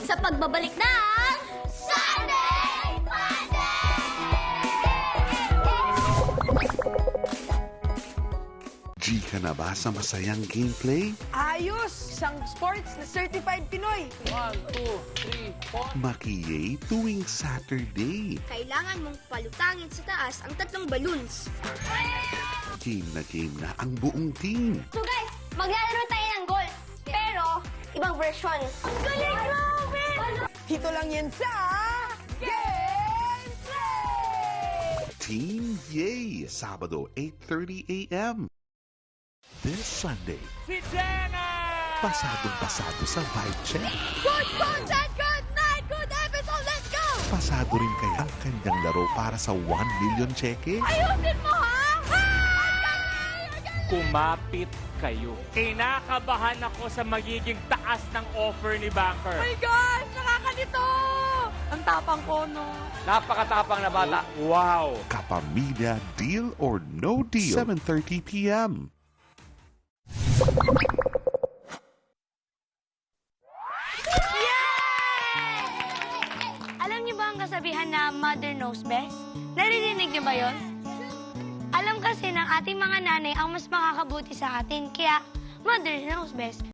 sa pagbabalik ng Sunday G ka na ba sa masayang gameplay? Ayos! Isang sports na certified Pinoy. 1, 2, 3, 4. Makiyay tuwing Saturday. Kailangan mong palutangin sa taas ang 3 balloons. Game na ang buong team. So guys, maglalaro tayo ng golf. Pero, ibang version. Galing, grabe! Dito lang yan sa Gameplay! Team Yay! Sabado, 8:30 a.m. This Sunday, Si Jenna! pasadong-pasado sa vibe check. Good content, good night, good episode, let's go! Pasado rin kaya ang kanyang laro para sa 1 million cheque? Ayusin mo, ha? Kumapit kayo. Kinakabahan ako sa magiging taas ng offer ni Banker. My gosh! Nakakalito! Ang tapang ko, no? Napakatapang na bata. Wow! Kapamilya, Deal or No Deal, 7:30 p.m. Alam niyo ba ang kasabihan na mother knows best? Naririnig niyo ba yon? Alam kasi ng ating mga nanay ang mas makakabuti sa atin, kaya mother knows best.